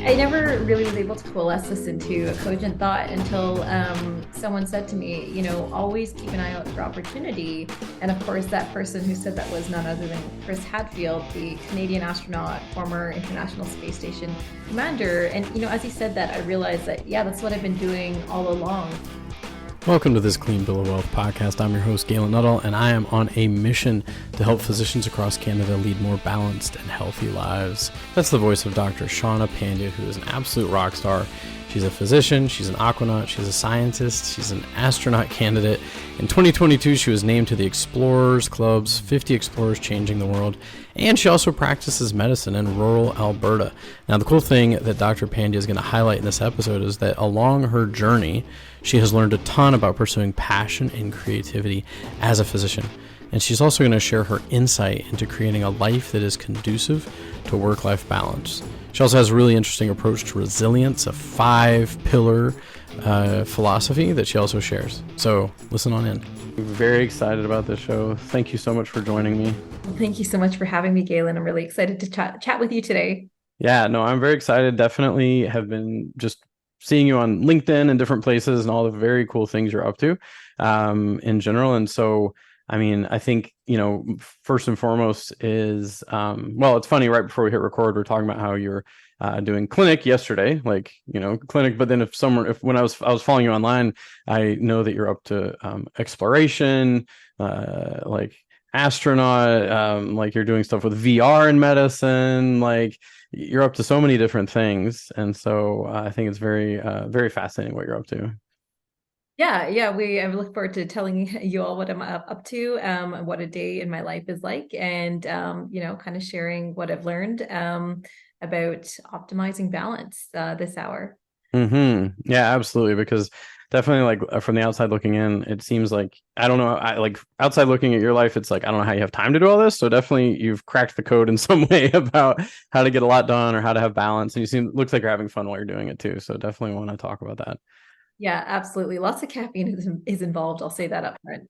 I never really was able to coalesce this into a cogent thought until someone said to me, always keep an eye out for opportunity. And of course, that person who said that was none other than Chris Hadfield, the Canadian astronaut, former International Space Station commander. And, as he said that, I realized that, yeah, that's what I've been doing all along. Welcome to this Clean Bill of Wealth podcast. I'm your host, Galen Nuttall, and I am on a mission to help physicians across Canada lead more balanced and healthy lives. That's the voice of Dr. Shawna Pandya, who is an absolute rock star. She's a physician, she's an aquanaut, she's a scientist, she's an astronaut candidate. In 2022, she was named to the Explorers Club's 50 Explorers Changing the World, and she also practices medicine in rural Alberta. Now, the cool thing that Dr. Pandya is going to highlight in this episode is that along her journey, she has learned a ton about pursuing passion and creativity as a physician. And she's also going to share her insight into creating a life that is conducive to work-life balance. She also has a really interesting approach to resilience, a 5-pillar philosophy that she also shares. So listen on in. I'm very excited about this show. Thank you so much for joining me. Thank you so much for having me, Galen. I'm really excited to chat with you today. Yeah, no, I'm very excited. Definitely have been just seeing you on LinkedIn and different places and all the very cool things you're up to in general. And so, I mean, I think, first and foremost is, it's funny, right before we hit record, we're talking about how you're doing clinic yesterday, clinic. But then when I was following you online, I know that you're up to exploration, astronaut, you're doing stuff with VR in medicine, you're up to so many different things. And so I think it's very, very fascinating what you're up to. Yeah. I look forward to telling you all what I'm up to, and what a day in my life is like, and, kind of sharing what I've learned about optimizing balance this hour. Mm-hmm. Yeah, absolutely. Because definitely from the outside looking in, it seems like, I don't know, outside looking at your life, it's like, I don't know how you have time to do all this. So definitely you've cracked the code in some way about how to get a lot done or how to have balance. And looks like you're having fun while you're doing it too. So definitely want to talk about that. Yeah, absolutely. Lots of caffeine is involved. I'll say that up front.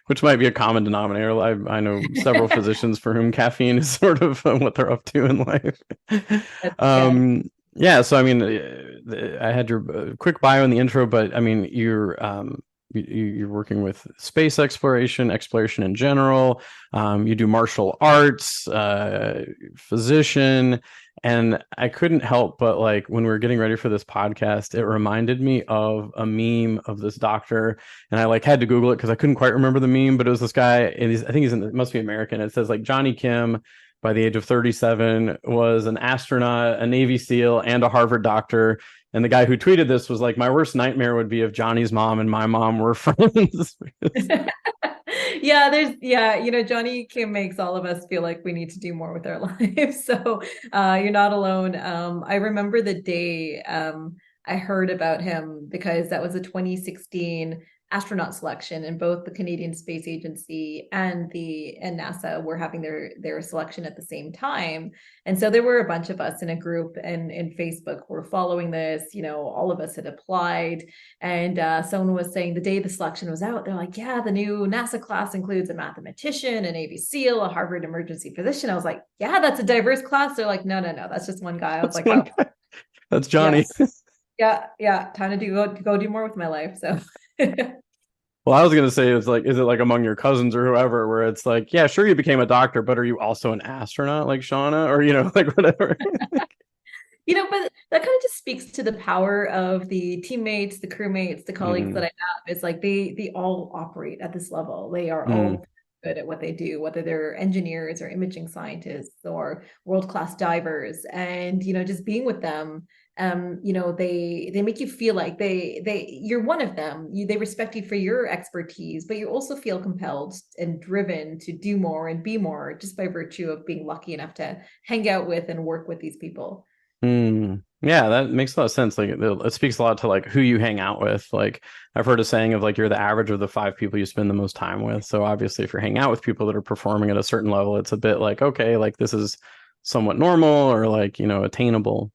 Which might be a common denominator. I know several physicians for whom caffeine is sort of what they're up to in life. Yeah. So, I mean, I had your quick bio in the intro, but I mean, you're working with space exploration in general. You do martial arts, physician. And I couldn't help but when we were getting ready for this podcast, it reminded me of a meme of this doctor. And I had to Google it because I couldn't quite remember the meme, but it was this guy, and I think it must be American. It says Johnny Kim, by the age of 37, was an astronaut, a Navy SEAL, and a Harvard doctor. And the guy who tweeted this was my worst nightmare would be if Johnny's mom and my mom were friends. Johnny Kim makes all of us feel like we need to do more with our lives. So you're not alone. I remember the day I heard about him because that was a 2016 astronaut selection, and both the Canadian Space Agency and NASA were having their selection at the same time. And so there were a bunch of us in a group and in Facebook were following this. All of us had applied, and someone was saying the day the selection was out, they're like, yeah, the new NASA class includes a mathematician, a Navy SEAL, a Harvard emergency physician. I was like, yeah, that's a diverse class. They're like, no, that's just one guy. I was oh, that's Johnny. Yeah. Time to go do more with my life. So. Well, I was going to say, is it among your cousins or whoever, where it's yeah, sure, you became a doctor, but are you also an astronaut like Shawna, or, whatever? But that kind of just speaks to the power of the teammates, the crewmates, the colleagues that I have. It's they all operate at this level. They are all good at what they do, whether they're engineers or imaging scientists or world-class divers. And, just being with them, they make you feel like you're one of them. They respect you for your expertise, but you also feel compelled and driven to do more and be more just by virtue of being lucky enough to hang out with and work with these people. Yeah, that makes a lot of sense. It speaks a lot to who you hang out with. I've heard a saying of you're the average of the 5 people you spend the most time with. So obviously if you're hanging out with people that are performing at a certain level, it's a bit okay, this is somewhat normal or attainable.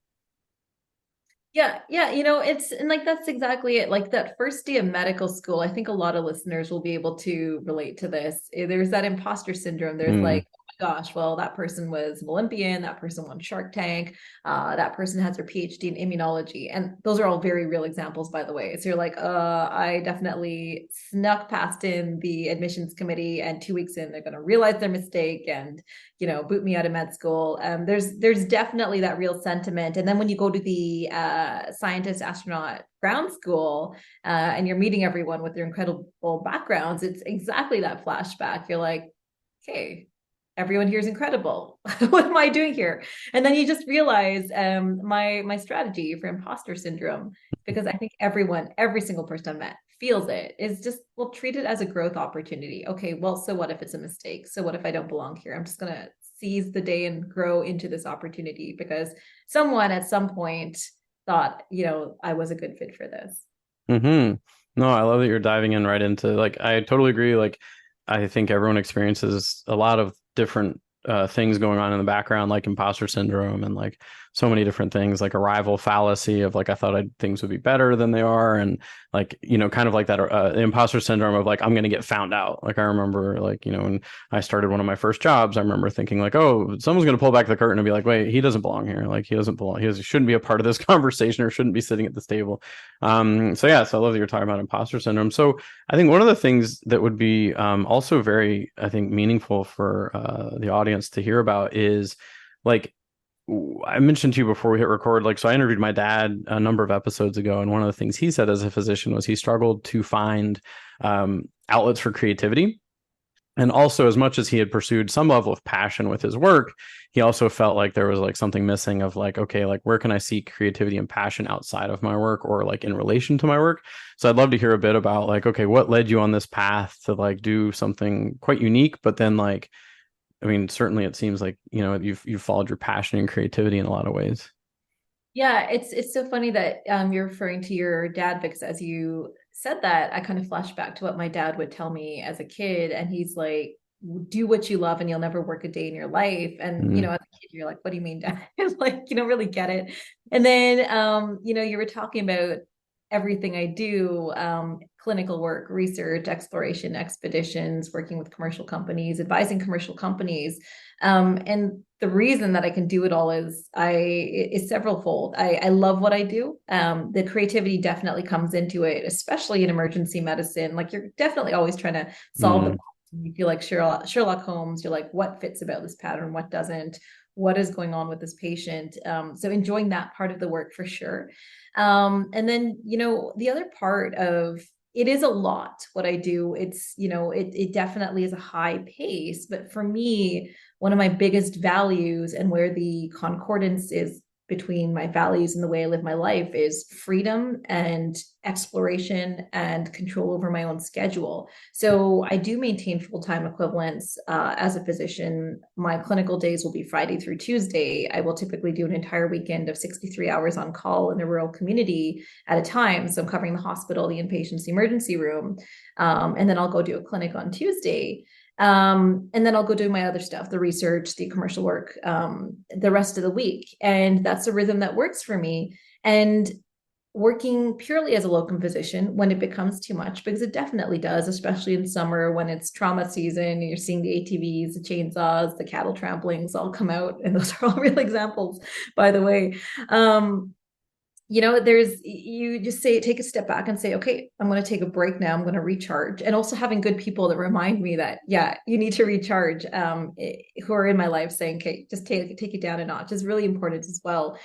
Yeah, it's and that's exactly it. That first day of medical school, I think a lot of listeners will be able to relate to this. There's that imposter syndrome. There's oh gosh, well, that person was an Olympian, that person won Shark Tank, that person has their PhD in immunology. And those are all very real examples, by the way. So you're like, I definitely snuck past in the admissions committee, and 2 weeks in, they're going to realize their mistake and, boot me out of med school. There's definitely that real sentiment. And then when you go to the scientist-astronaut ground school, and you're meeting everyone with their incredible backgrounds, it's exactly that flashback. You're like, okay, everyone here is incredible. What am I doing here? And then you just realize my strategy for imposter syndrome, because I think every single person I've met feels it, is just, well, treat it as a growth opportunity. Okay, well, so what if it's a mistake? So what if I don't belong here? I'm just going to seize the day and grow into this opportunity because someone at some point thought, I was a good fit for this. Mm-hmm. No, I love that you're diving in right into, like, I totally agree. Like, I think everyone experiences a lot of different things going on in the background, like imposter syndrome and like so many different things, like arrival fallacy of like, I thought things would be better than they are. And like, kind of like that imposter syndrome of like, I'm going to get found out. Like, I remember like, when I started one of my first jobs, I remember thinking like, oh, someone's going to pull back the curtain and be like, wait, he doesn't belong here. Like, he doesn't belong. He shouldn't be a part of this conversation or shouldn't be sitting at this table. So yeah, so I love that you're talking about imposter syndrome. So I think one of the things that would be also very, I think, meaningful for the audience to hear about is like, I mentioned to you before we hit record, like, so I interviewed my dad a number of episodes ago, and one of the things he said as a physician was he struggled to find outlets for creativity. And also, as much as he had pursued some level of passion with his work, he also felt like there was like something missing of like, okay, like where can I seek creativity and passion outside of my work or like in relation to my work? So I'd love to hear a bit about like, okay, what led you on this path to like do something quite unique, but then like, I mean, certainly it seems like, you've followed your passion and creativity in a lot of ways. Yeah, it's so funny that you're referring to your dad, because as you said that, I kind of flashed back to what my dad would tell me as a kid, and he's like, "Do what you love, and you'll never work a day in your life." And Mm-hmm. as a kid, you're like, "What do you mean, Dad?" Like, you don't really get it. And then, you were talking about everything I do, clinical work, research, exploration, expeditions, working with commercial companies, advising commercial companies. And the reason that I can do it all is several fold. I love what I do. The creativity definitely comes into it, especially in emergency medicine. Like, you're definitely always trying to solve the Mm-hmm. problem. You feel like Sherlock Holmes. You're like, what fits about this pattern? What doesn't? What is going on with this patient? So enjoying that part of the work for sure. And then, the other part of it is a lot what I do. It's, it definitely is a high pace, but for me, one of my biggest values and where the concordance is between my values and the way I live my life is freedom and exploration and control over my own schedule. So I do maintain full-time equivalents as a physician. My clinical days will be Friday through Tuesday. I will typically do an entire weekend of 63 hours on call in a rural community at a time. So I'm covering the hospital, the inpatients, the emergency room. And then I'll go do a clinic on Tuesday. And then I'll go do my other stuff, the research, the commercial work, the rest of the week. And that's a rhythm that works for me. And working purely as a locum physician when it becomes too much, because it definitely does, especially in summer when it's trauma season, you're seeing the ATVs, the chainsaws, the cattle tramplings all come out. And those are all real examples, by the way. You just take a step back and say, okay, I'm going to take a break now. I'm going to recharge. And also having good people that remind me that, yeah, you need to recharge, who are in my life saying, okay, just take it down a notch is really important as well.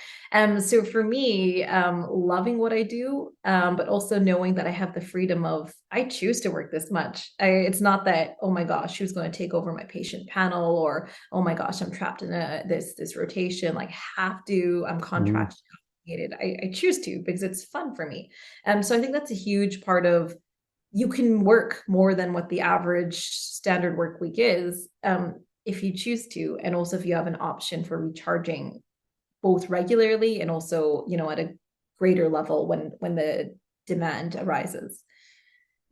So for me, loving what I do, but also knowing that I have the freedom of, I choose to work this much. It's not that, oh my gosh, who's going to take over my patient panel, or, oh my gosh, I'm trapped in this rotation. Like, I'm contracted. I choose to because it's fun for me. So I think that's a huge part of, you can work more than what the average standard work week is, if you choose to, and also if you have an option for recharging both regularly and also, at a greater level when the demand arises.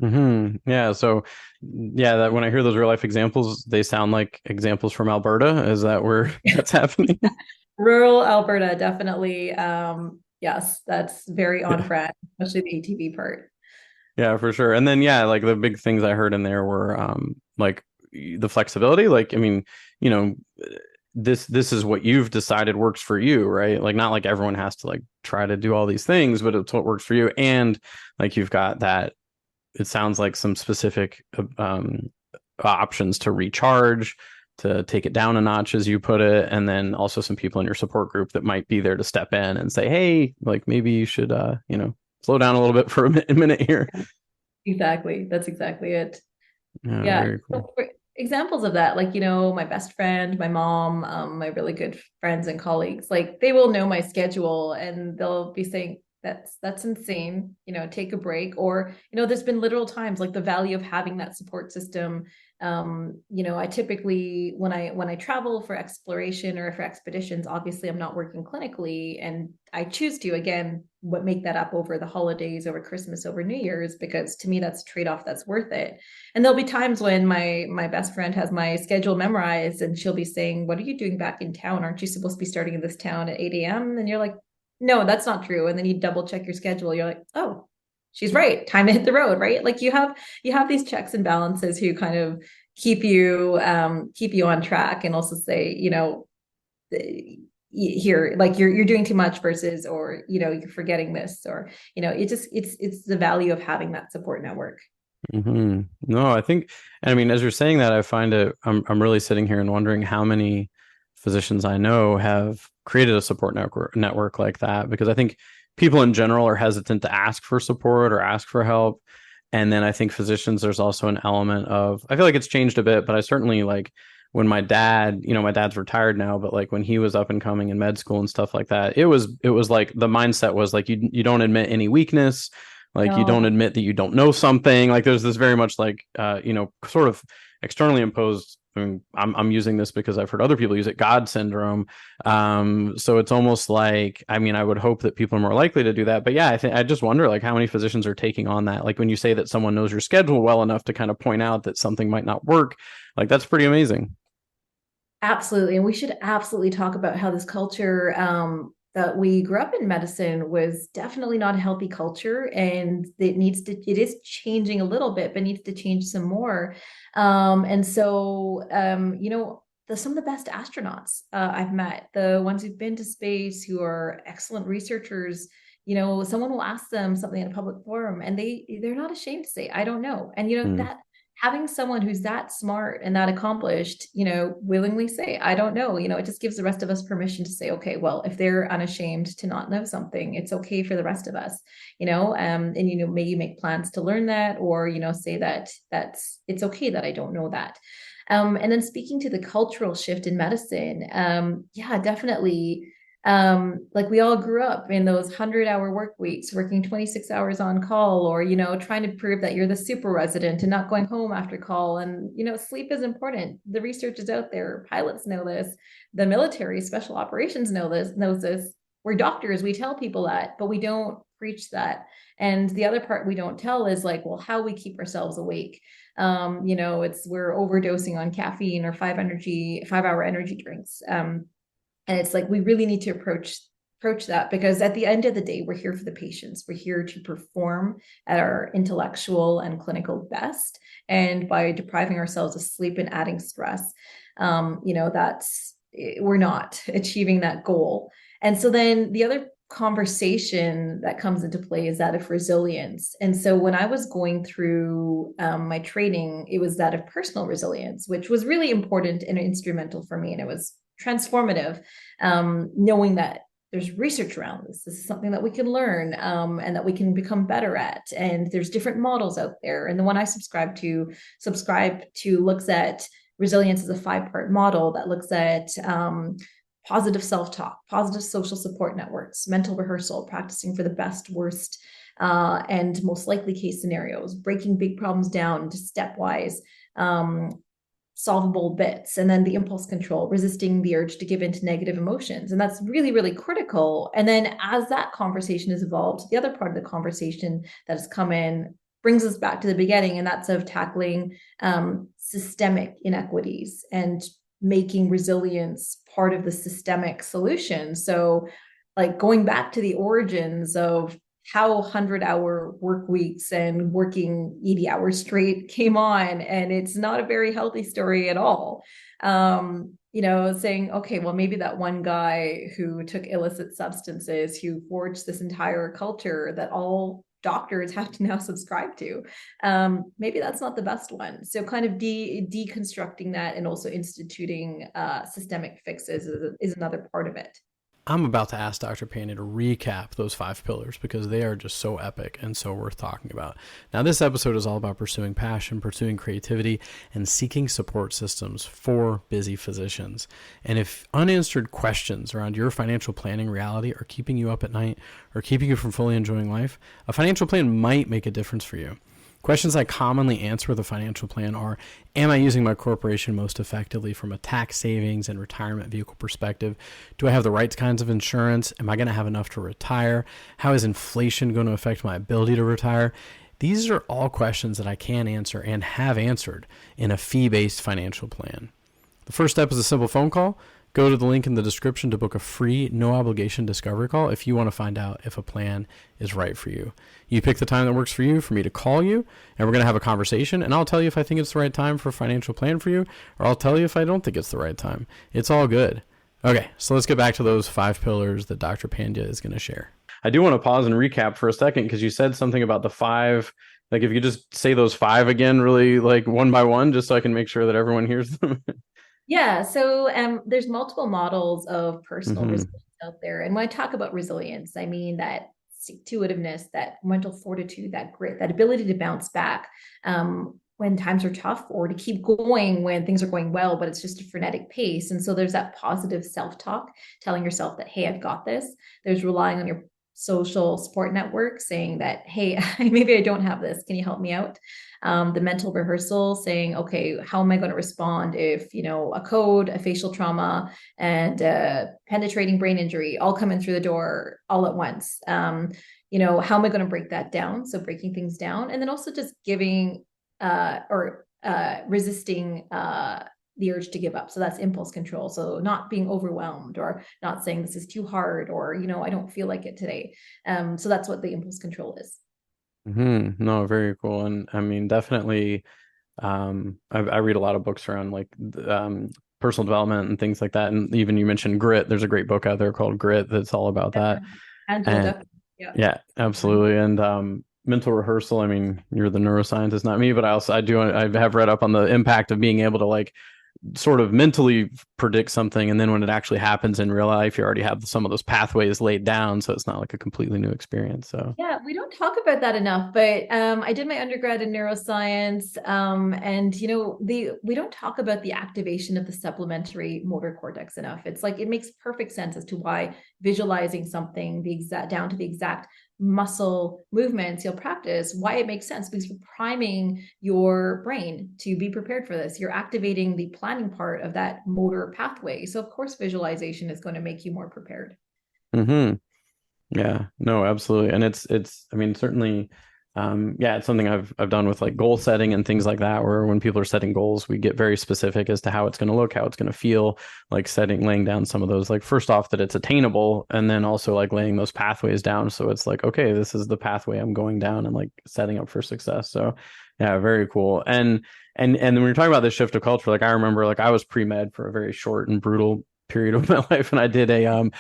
Mm-hmm. Yeah. So, yeah, that when I hear those real life examples, they sound like examples from Alberta. Is that where that's happening? Rural Alberta, definitely. Yes, that's very on Yeah. brand, especially the ATV part. Yeah, for sure. And then, yeah, like the big things I heard in there were like the flexibility. Like, I mean, you know, this is what you've decided works for you, right? Like, not like everyone has to like try to do all these things, but it's what works for you. And like, you've got that, it sounds like some specific options to recharge, to take it down a notch, as you put it, and then also some people in your support group that might be there to step in and say, hey, like maybe you should slow down a little bit for a minute here. Exactly. That's exactly it. Yeah, Yeah. very So cool. for examples of that, like, my best friend, my mom, my really good friends and colleagues, like they will know my schedule and they'll be saying, that's insane, take a break. Or, there's been literal times like the value of having that support system. I typically when I travel for exploration or for expeditions, obviously I'm not working clinically, and I choose to again make that up over the holidays, over Christmas, over New Year's, because to me that's a trade-off that's worth it. And there'll be times when my best friend has my schedule memorized and she'll be saying, what are you doing back in town? Aren't you supposed to be starting in this town at 8 a.m.? And you're like, no, that's not true. And then you double check your schedule. You're like, oh, she's right. Time to hit the road, right? Like you have these checks and balances who kind of keep you on track, and also say, here, like you're doing too much versus, or you're forgetting this, or it's the value of having that support network. No, I think, I mean, as you're saying that, I find it, I'm really sitting here and wondering how many physicians I know have created a support network like that, because I think people in general are hesitant to ask for support or ask for help. And then I think physicians, there's also an element of, I feel like it's changed a bit, but I certainly like when my dad, my dad's retired now, but like when he was up and coming in med school and stuff like that, it was like the mindset was like, you don't admit any weakness. Like, you don't No. admit that you don't know something. Like, there's this very much like, sort of externally imposed. I mean, I'm using this because I've heard other people use it, God syndrome. So it's almost like, I mean, I would hope that people are more likely to do that. But yeah, I just wonder like how many physicians are taking on that. Like when you say that someone knows your schedule well enough to kind of point out that something might not work, like that's pretty amazing. Absolutely. And we should absolutely talk about how this culture that we grew up in medicine was definitely not a healthy culture. And it is changing a little bit, but needs to change some more. And so, some of the best astronauts I've met, the ones who've been to space, who are excellent researchers, someone will ask them something in a public forum and they're not ashamed to say, I don't know. And, Mm. that having someone who's that smart and that accomplished, willingly say, I don't know, it just gives the rest of us permission to say, okay, well, if they're unashamed to not know something, it's okay for the rest of us, and, maybe make plans to learn that, or, say it's okay that I don't know that. And then speaking to the cultural shift in medicine, yeah, definitely. Like we all grew up in those 100-hour work weeks, working 26 hours on call, or trying to prove that you're the super resident and not going home after call. And sleep is important. The research is out there. Pilots know this. The military, special operations knows this. We're doctors, we tell people that, but we don't preach that. And the other part we don't tell is like, well, how we keep ourselves awake. It's we're overdosing on caffeine or 5-hour energy drinks. And it's like, we really need to approach that, because at the end of the day, we're here for the patients. We're here to perform at our intellectual and clinical best. And by depriving ourselves of sleep and adding stress, that's, we're not achieving that goal. And so then the other conversation that comes into play is that of resilience. And so when I was going through my training, it was that of personal resilience, which was really important and instrumental for me. And it was transformative, knowing that there's research around this. This is something that we can learn, and that we can become better at. And there's different models out there. And the one I subscribe to looks at resilience as a 5-part model that looks at positive self-talk, positive social support networks, mental rehearsal, practicing for the best, worst, and most likely case scenarios, breaking big problems down into stepwise solvable bits, and then the impulse control, resisting the urge to give in to negative emotions. And that's really, really critical. And then as that conversation has evolved, the other part of the conversation that has come in brings us back to the beginning, and that's of tackling systemic inequities and making resilience part of the systemic solution. So like going back to the origins of how 100-hour work weeks and working 80 hours straight came on. And it's not a very healthy story at all. Saying, okay, well, maybe that one guy who took illicit substances, who forged this entire culture that all doctors have to now subscribe to, maybe that's not the best one. So kind of deconstructing that and also instituting systemic fixes is another part of it. I'm about to ask Dr. Pandya to recap those 5 pillars because they are just so epic and so worth talking about. Now, this episode is all about pursuing passion, pursuing creativity, and seeking support systems for busy physicians. And if unanswered questions around your financial planning reality are keeping you up at night or keeping you from fully enjoying life, a financial plan might make a difference for you. Questions I commonly answer with a financial plan are, am I using my corporation most effectively from a tax savings and retirement vehicle perspective? Do I have the right kinds of insurance? Am I going to have enough to retire? How is inflation going to affect my ability to retire? These are all questions that I can answer and have answered in a fee-based financial plan. The first step is a simple phone call. Go to the link in the description to book a free, no-obligation discovery call if you want to find out if a plan is right for you. You pick the time that works for you for me to call you, and we're going to have a conversation, and I'll tell you if I think it's the right time for a financial plan for you, or I'll tell you if I don't think it's the right time. It's all good. Okay, so let's get back to those 5 pillars that Dr. Pandya is going to share. I do want to pause and recap for a second because you said something about the 5. Like, if you could just say those 5 again, really, like one by one, just so I can make sure that everyone hears them. Yeah, so there's multiple models of personal resilience out there. And when I talk about resilience, I mean that stick-to-itiveness, that mental fortitude, that grit, that ability to bounce back when times are tough, or to keep going when things are going well, but it's just a frenetic pace. And so there's that positive self-talk, telling yourself that, hey, I've got this. There's relying on your social support network, saying that, hey, maybe I don't have this. Can you help me out? The mental rehearsal, saying, okay, how am I going to respond if, a code, a facial trauma, and a penetrating brain injury all come in through the door all at once? How am I going to break that down? So breaking things down, and then also just giving resisting the urge to give up. So that's impulse control. So not being overwhelmed, or not saying this is too hard, or, I don't feel like it today. So that's what the impulse control is. No, very cool. And I mean, definitely, I read a lot of books around like personal development and things like that. And even you mentioned grit. There's a great book out there called Grit that's all about that. And yeah, absolutely. And mental rehearsal. I mean, you're the neuroscientist, not me, but I have read up on the impact of being able to like sort of mentally predict something, and then when it actually happens in real life, you already have some of those pathways laid down, so it's not like a completely new experience. So yeah, we don't talk about that enough, but I did my undergrad in neuroscience, and we don't talk about the activation of the supplementary motor cortex enough. It's like, it makes perfect sense as to why visualizing something down to the exact muscle movements you'll practice, why it makes sense, because you're priming your brain to be prepared for this. You're activating the planning part of that motor pathway. So of course, visualization is going to make you more prepared. Yeah, no, absolutely. And it's, I mean, certainly, it's something I've done with like goal setting and things like that, where when people are setting goals, we get very specific as to how it's going to look, how it's going to feel, like laying down some of those, like first off that it's attainable, and then also like laying those pathways down. So it's like, okay, this is the pathway I'm going down, and like setting up for success. So yeah, very cool. And when you're talking about this shift of culture, like I remember like I was pre-med for a very short and brutal period of my life, and I did a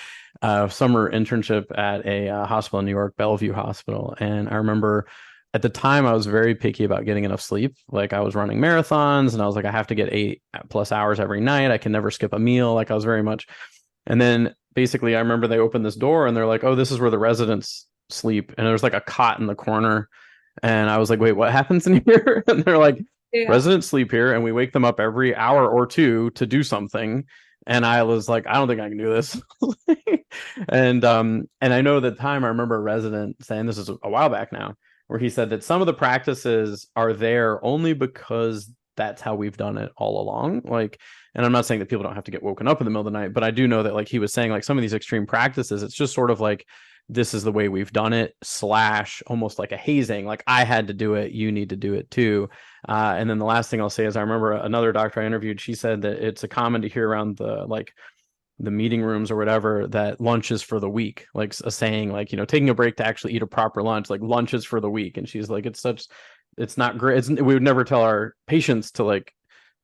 summer internship at a hospital in New York, Bellevue Hospital. And I remember at the time I was very picky about getting enough sleep. Like I was running marathons, and I was like, I have to get 8+ hours every night. I can never skip a meal. Like I was very much. And then basically I remember they opened this door and they're like, oh, this is where the residents sleep. And there's like a cot in the corner. And I was like, wait, what happens in here? And they're like, residents sleep here, and we wake them up every hour or two to do something. And I was like, I don't think I can do this. And I know at the time I remember a resident saying, this is a while back now, where he said that some of the practices are there only because that's how we've done it all along. Like, and I'm not saying that people don't have to get woken up in the middle of the night, but I do know that like he was saying, like some of these extreme practices, it's just sort of like, this is the way we've done it, / almost like a hazing. Like I had to do it, you need to do it too. And then the last thing I'll say is I remember another doctor I interviewed, she said that it's a common to hear around the like the meeting rooms or whatever, that lunch is for the week, like a saying, like, taking a break to actually eat a proper lunch, like lunch is for the week. And she's like, it's not great. We would never tell our patients to, like,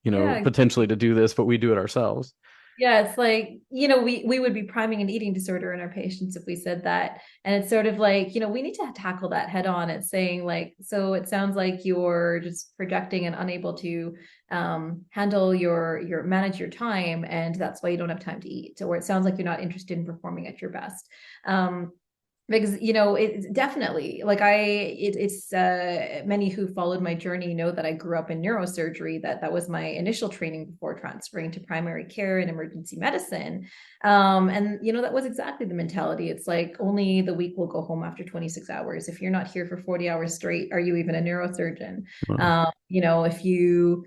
Yeah. potentially to do this, but we do it ourselves. Yeah, it's like, we would be priming an eating disorder in our patients if we said that. And it's sort of like, we need to tackle that head on. It's saying like, so it sounds like you're just projecting and unable to handle your manage your time, and that's why you don't have time to eat. Or it sounds like you're not interested in performing at your best. Because it's definitely like it's many who followed my journey know that I grew up in neurosurgery, that was my initial training before transferring to primary care and emergency medicine. And that was exactly the mentality. It's like only the weak will go home after 26 hours. If you're not here for 40 hours straight, are you even a neurosurgeon? Wow. If you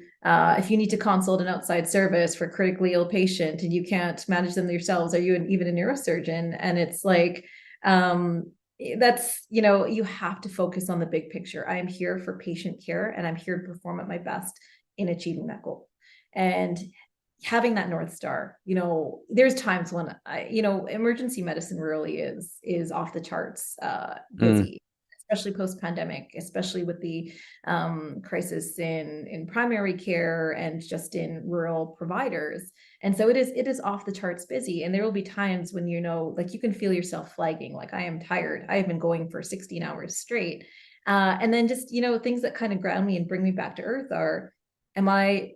need to consult an outside service for a critically ill patient and you can't manage them yourselves, are you even a neurosurgeon? And it's like, that's, you have to focus on the big picture. I am here for patient care, and I'm here to perform at my best in achieving that goal. And having that North Star, there's times when emergency medicine really is off the charts busy, especially post-pandemic, especially with the crisis in primary care and just in rural providers. And so it is off the charts busy. And there will be times when, like you can feel yourself flagging, like I am tired. I have been going for 16 hours straight. And then just, things that kind of ground me and bring me back to earth are,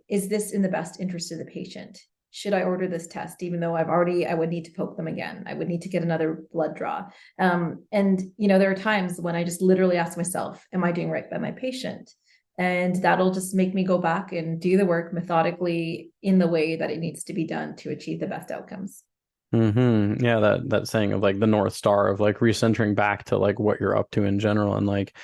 is this in the best interest of the patient? Should I order this test, even though I would need to poke them again. I would need to get another blood draw. And, there are times when I just literally ask myself, am I doing right by my patient? And that'll just make me go back and do the work methodically in the way that it needs to be done to achieve the best outcomes. Yeah, that saying of like the North Star of like recentering back to like what you're up to in general. And like,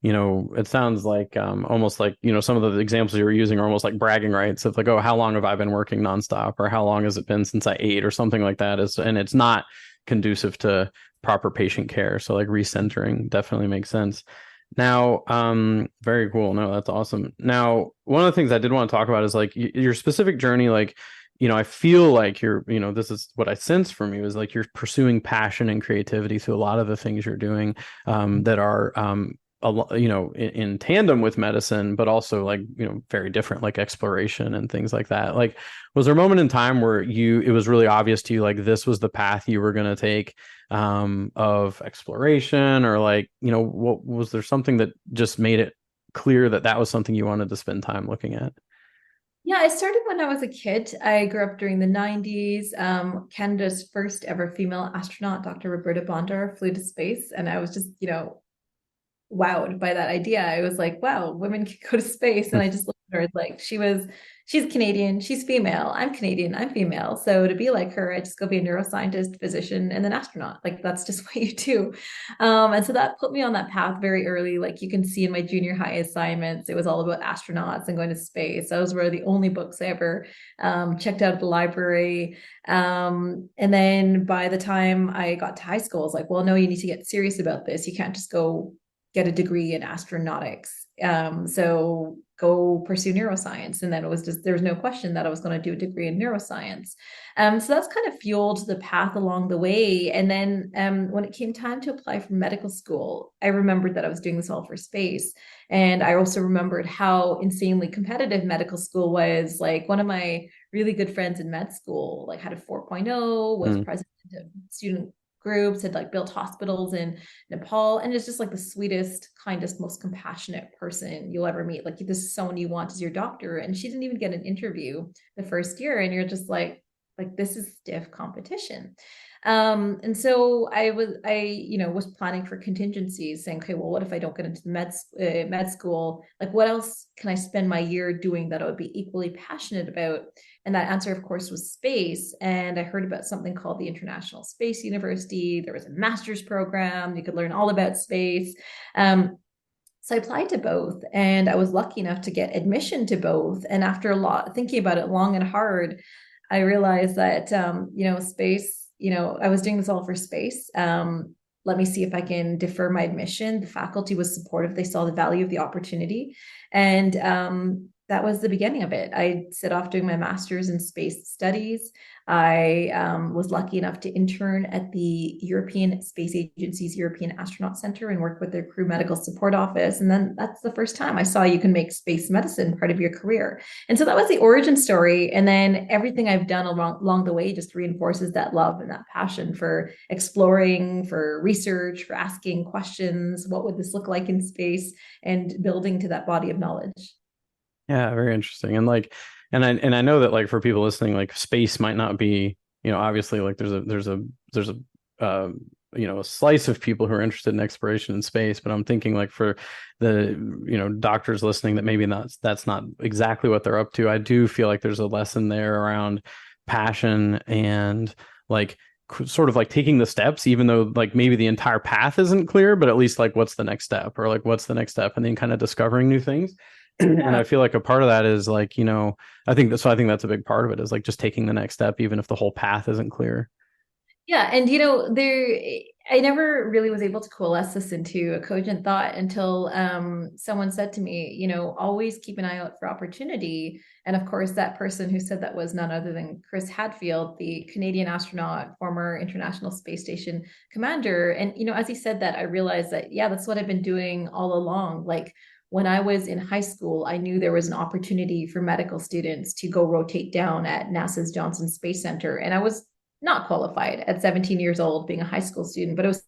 it sounds like almost like, some of the examples you were using are almost like bragging rights of like, oh, how long have I been working nonstop, or how long has it been since I ate, or something like that. And it's not conducive to proper patient care. So like recentering definitely makes sense. Now, very cool. No, that's awesome. Now, one of the things I did want to talk about is like your specific journey. Like, I feel like you're, this is what I sense from you is like you're pursuing passion and creativity through a lot of the things you're doing that are in tandem with medicine, but also like, very different, like exploration and things like that. Like, was there a moment in time where it was really obvious to you, like this was the path you were going to take of exploration, or like, what was there something that just made it clear that that was something you wanted to spend time looking at? Yeah, I started when I was a kid. I grew up during the 90s. Canada's first ever female astronaut, Dr. Roberta Bondar, flew to space. And I was just, wowed by that idea. I was like, wow, women can go to space. And I just looked at her like she's Canadian, she's female. I'm Canadian, I'm female. So to be like her, I just go be a neuroscientist, physician, and then astronaut. Like that's just what you do. And so that put me on that path very early. Like you can see in my junior high assignments, it was all about astronauts and going to space. Those were the only books I ever checked out at the library. And then by the time I got to high school, I was like, well, no, you need to get serious about this. You can't just go get a degree in astronautics. So go pursue neuroscience. And then it was just, there was no question that I was going to do a degree in neuroscience. So that's kind of fueled the path along the way. And then when it came time to apply for medical school, I remembered that I was doing this all for space. And I also remembered how insanely competitive medical school was. Like one of my really good friends in med school, like had a 4.0, was president of student groups, had like built hospitals in Nepal, and is just like the sweetest, kindest, most compassionate person you'll ever meet. Like this is someone you want as your doctor, and she didn't even get an interview the first year, and you're just like this is stiff competition. And so I was planning for contingencies, saying, okay, well, what if I don't get into med school? Like, what else can I spend my year doing that I would be equally passionate about? And that answer, of course, was space. And I heard about something called the International Space University. There was a master's program. You could learn all about space. So I applied to both, and I was lucky enough to get admission to both. And after a lot thinking about it long and hard, I realized that, space, I was doing this all for space. Let me see if I can defer my admission. The faculty was supportive. They saw the value of the opportunity. And that was the beginning of it. I set off doing my master's in space studies. I was lucky enough to intern at the European Space Agency's European Astronaut Center and work with their crew medical support office. And then that's the first time I saw you can make space medicine part of your career. And so that was the origin story. And then everything I've done along the way just reinforces that love and that passion for exploring, for research, for asking questions. What would this look like in space? And building to that body of knowledge. Yeah, very interesting. And like, and I know that like for people listening, like space might not be, obviously like there's a a slice of people who are interested in exploration in space, but I'm thinking like for the, doctors listening that maybe that's not exactly what they're up to. I do feel like there's a lesson there around passion and like sort of like taking the steps, even though like maybe the entire path isn't clear, but at least like what's the next step, or like what's the next step, and then kind of discovering new things. And I feel like a part of that is like, I think that's a big part of it, is like just taking the next step, even if the whole path isn't clear. Yeah, and I never really was able to coalesce this into a cogent thought until someone said to me, always keep an eye out for opportunity. And of course, that person who said that was none other than Chris Hadfield, the Canadian astronaut, former International Space Station commander. And as he said that, I realized that, yeah, that's what I've been doing all along. Like when I was in high school, I knew there was an opportunity for medical students to go rotate down at NASA's Johnson Space Center. And I was not qualified at 17 years old, being a high school student, but it was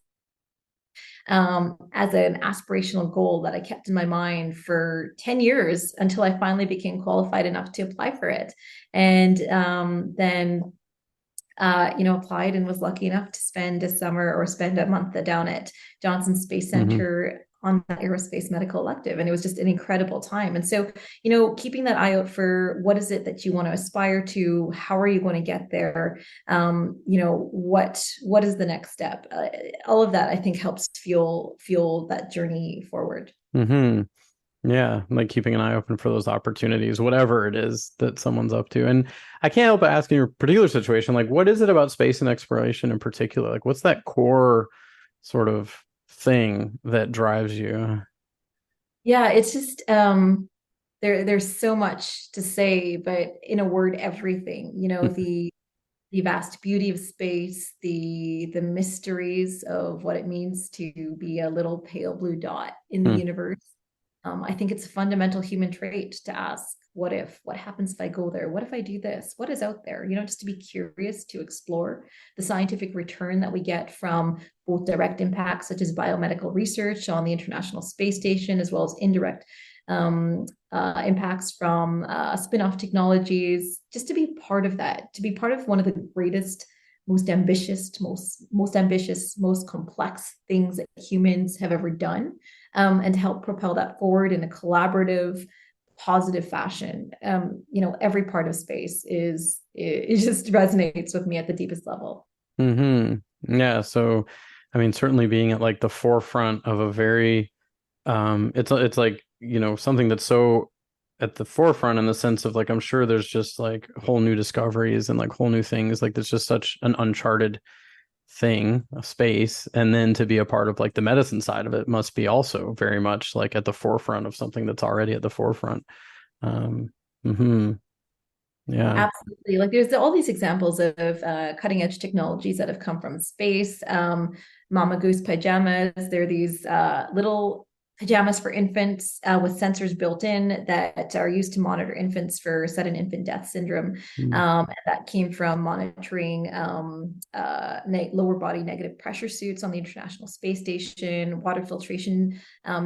as an aspirational goal that I kept in my mind for 10 years until I finally became qualified enough to apply for it. And then applied and was lucky enough to spend a month down at Johnson Space Center on that aerospace medical elective. And it was just an incredible time. And so, keeping that eye out for what is it that you want to aspire to, how are you going to get there? What is the next step? All of that, I think, helps fuel that journey forward. Mm-hmm. Yeah, like keeping an eye open for those opportunities, whatever it is that someone's up to. And I can't help but ask, in your particular situation, like what is it about space and exploration in particular? Like what's that core sort of thing that drives you? Yeah, it's just there's so much to say, but in a word, everything. The vast beauty of space, the mysteries of what it means to be a little pale blue dot in the universe. I think it's a fundamental human trait to ask, what if? What happens if I go there? What if I do this? What is out there? Just to be curious, to explore the scientific return that we get from both direct impacts, such as biomedical research on the International Space Station, as well as indirect impacts from spin-off technologies, just to be part of that, to be part of one of the greatest, most ambitious, most complex things that humans have ever done, and to help propel that forward in a collaborative, positive fashion. Every part of space it just resonates with me at the deepest level. Yeah. So, I mean, certainly being at like the forefront of a very, it's like, something that's so at the forefront in the sense of like, I'm sure there's just like whole new discoveries and like whole new things. Like there's just such an uncharted thing of space. And then to be a part of like the medicine side of it must be also very much like at the forefront of something that's already at the forefront. Mm-hmm. Yeah. Absolutely. Like there's all these examples of cutting edge technologies that have come from space. Mama Goose pajamas. They're these little pajamas for infants with sensors built in that are used to monitor infants for sudden infant death syndrome. And that came from monitoring lower body negative pressure suits on the International Space Station. Water filtration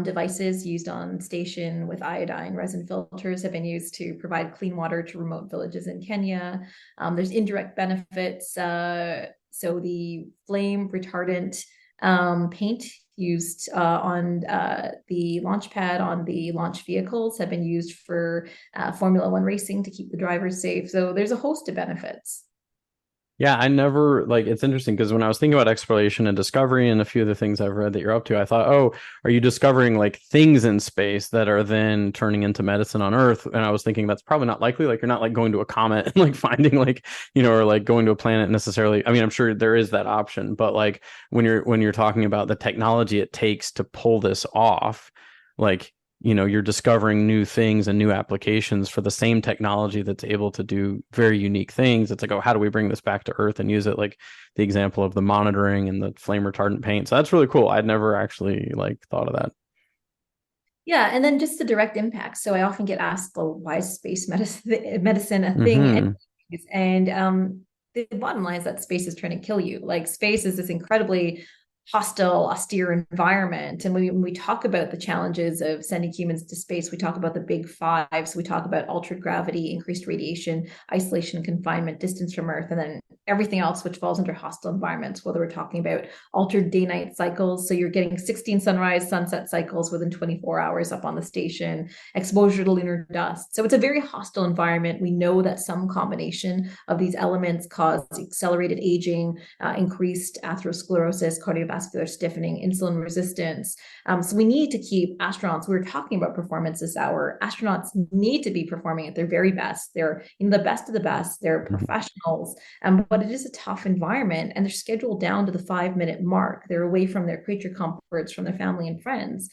devices used on station with iodine resin filters have been used to provide clean water to remote villages in Kenya. There's indirect benefits. So the flame retardant paint used on the launch pad on the launch vehicles have been used for Formula One racing to keep the drivers safe. So there's a host of benefits. Yeah, I never like it's interesting because when I was thinking about exploration and discovery and a few of the things I've read that you're up to, I thought, oh, are you discovering like things in space that are then turning into medicine on Earth? And I was thinking that's probably not likely. Like you're not like going to a comet and like finding like, or like going to a planet necessarily. I mean, I'm sure there is that option, but like when you're talking about the technology it takes to pull this off, like you're discovering new things and new applications for the same technology that's able to do very unique things. It's like, oh, how do we bring this back to Earth and use it? Like the example of the monitoring and the flame retardant paint. So that's really cool. I'd never actually like thought of that. Yeah, and then just the direct impact. So I often get asked, well, why is space medicine a thing? Mm-hmm. And the bottom line is that space is trying to kill you. Like space is this incredibly hostile, austere environment. And when we talk about the challenges of sending humans to space, we talk about the big five. So we talk about altered gravity, increased radiation, isolation, confinement, distance from Earth, and then everything else which falls under hostile environments, whether we're talking about altered day-night cycles. So you're getting 16 sunrise, sunset cycles within 24 hours up on the station, exposure to lunar dust. So it's a very hostile environment. We know that some combination of these elements cause accelerated aging, increased atherosclerosis, cardiovascular stiffening, insulin resistance. So we need to keep astronauts. We were talking about performance this hour. Astronauts need to be performing at their very best. They're the best of the best. They're professionals, but it is a tough environment, and they're scheduled down to the 5-minute mark. They're away from their creature comforts, from their family and friends.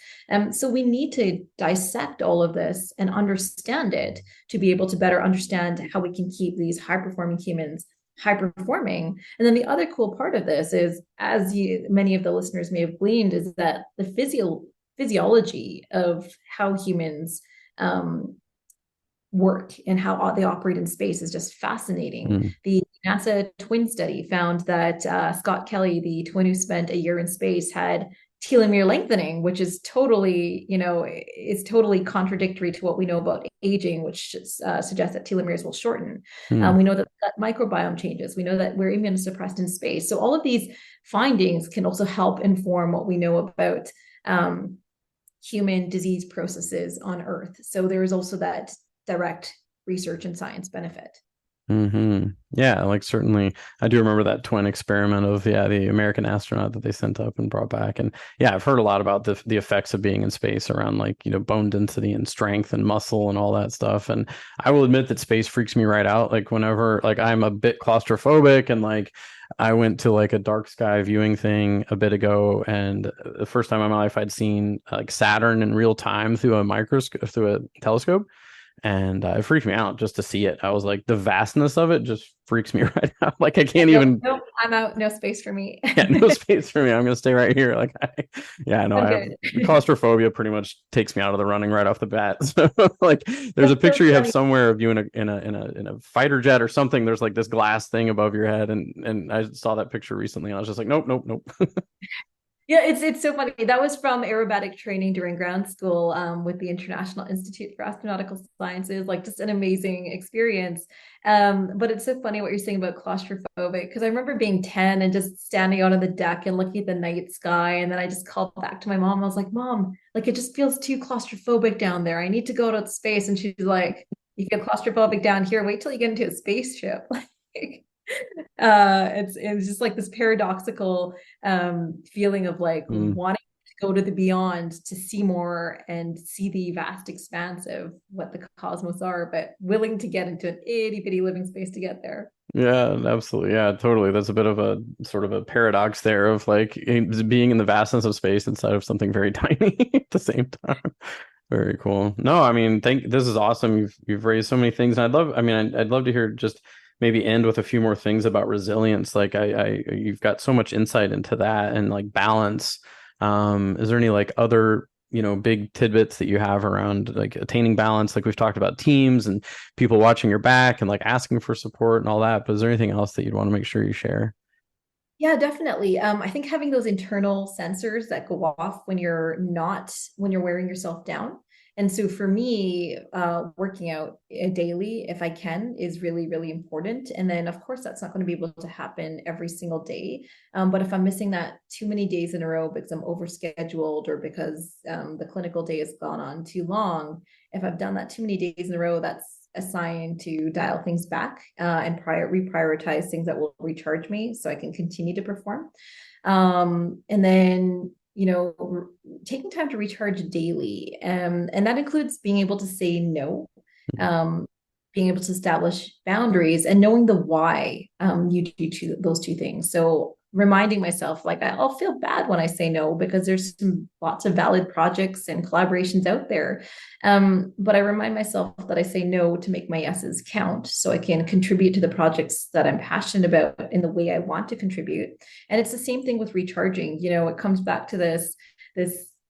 So we need to dissect all of this and understand it to be able to better understand how we can keep these high-performing humans high performing. And then the other cool part of this is, as many of the listeners may have gleaned, is that the physiology of how humans work and how they operate in space is just fascinating. The NASA twin study found that Scott Kelly, the twin who spent a year in space, had telomere lengthening, which is totally, is totally contradictory to what we know about aging, which suggests that telomeres will shorten. We know that microbiome changes. We know that we're immunosuppressed in space. So all of these findings can also help inform what we know about human disease processes on Earth. So there is also that direct research and science benefit. Yeah, like certainly I do remember that twin experiment of the American astronaut that they sent up and brought back. And yeah, I've heard a lot about the effects of being in space around like, bone density and strength and muscle and all that stuff. And I will admit that space freaks me right out. Like whenever, like I'm a bit claustrophobic, and like I went to like a dark sky viewing thing a bit ago, and the first time in my life I'd seen like Saturn in real time through a telescope. And it freaked me out just to see it. I was like, the vastness of it just freaks me right out. Like I can't even. Nope, I'm out. No space for me. Yeah, no space for me. I'm gonna stay right here. Like, claustrophobia pretty much takes me out of the running right off the bat. So, like, there's a picture you have somewhere of you in a fighter jet or something. There's like this glass thing above your head, and I saw that picture recently. I was just like, nope, nope, nope. Yeah, it's so funny. That was from aerobatic training during ground school with the International Institute for Astronautical Sciences. Like just an amazing experience. But it's so funny what you're saying about claustrophobic, because I remember being 10 and just standing out on the deck and looking at the night sky. And then I just called back to my mom. I was like, Mom, like it just feels too claustrophobic down there. I need to go to space. And she's like, you feel claustrophobic down here. Wait till you get into a spaceship. Like, it's just like this paradoxical feeling of like wanting to go to the beyond to see more and see the vast expanse of what the cosmos are, but willing to get into an itty-bitty living space to get there. Yeah, absolutely. Yeah, totally. That's a bit of a sort of a paradox there of like being in the vastness of space inside of something very tiny at the same time. Very cool. No, I mean, this is awesome. You've raised so many things, and I'd love to hear just maybe end with a few more things about resilience. Like you've got so much insight into that and like balance. Is there any like other, big tidbits that you have around like attaining balance? Like we've talked about teams and people watching your back and like asking for support and all that, but is there anything else that you'd want to make sure you share? Yeah, definitely. I think having those internal sensors that go off when you're wearing yourself down. And so for me, working out daily, if I can, is really, really important. And then, of course, that's not going to be able to happen every single day. But if I'm missing that too many days in a row because I'm overscheduled or because the clinical day has gone on too long, if I've done that too many days in a row, that's a sign to dial things back and reprioritize things that will recharge me so I can continue to perform. And then taking time to recharge daily. And that includes being able to say no, being able to establish boundaries and knowing the why you do those two things. So reminding myself, like, I'll feel bad when I say no because there's lots of valid projects and collaborations out there. But I remind myself that I say no to make my yeses count so I can contribute to the projects that I'm passionate about in the way I want to contribute. And it's the same thing with recharging. It comes back to this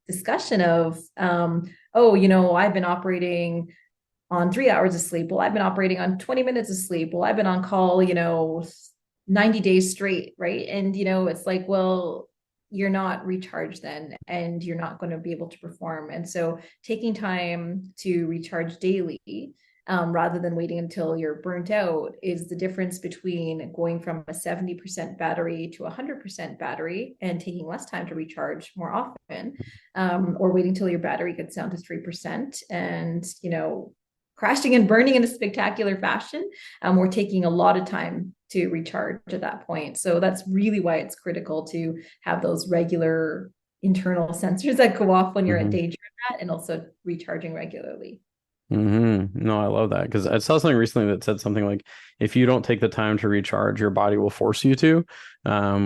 discussion of, I've been operating on 3 hours of sleep. Well, I've been operating on 20 minutes of sleep. Well, I've been on call, 90 days straight, right? And, it's like, well, you're not recharged then, and you're not going to be able to perform. And so taking time to recharge daily, rather than waiting until you're burnt out, is the difference between going from a 70% battery to 100% battery and taking less time to recharge more often, or waiting till your battery gets down to 3% and, crashing and burning in a spectacular fashion. We're taking a lot of time to recharge at that point. So that's really why it's critical to have those regular internal sensors that go off when you're in danger of that, and also recharging regularly. No, I love that, because I saw something recently that said something like, if you don't take the time to recharge, your body will force you to,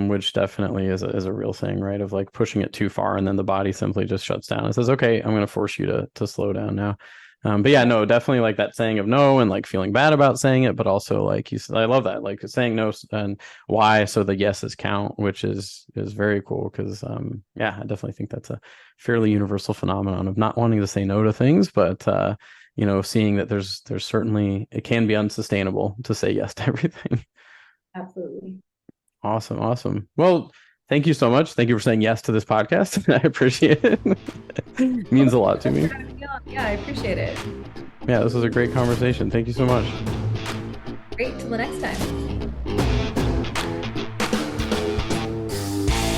which definitely is a real thing, right? Of like pushing it too far, and then the body simply just shuts down and says, okay, I'm going to force you to slow down now. But yeah, no, definitely like that saying of no, and like feeling bad about saying it, but also like you said, I love that, like saying no and why, so the yeses count, which is very cool, because yeah, I definitely think that's a fairly universal phenomenon of not wanting to say no to things, but seeing that there's certainly, it can be unsustainable to say yes to everything. Absolutely. Awesome. Well, thank you so much. Thank you for saying yes to this podcast. I appreciate it. It means a lot to me. Yeah, I appreciate it. Yeah, this was a great conversation. Thank you so much. Great. Till the next time.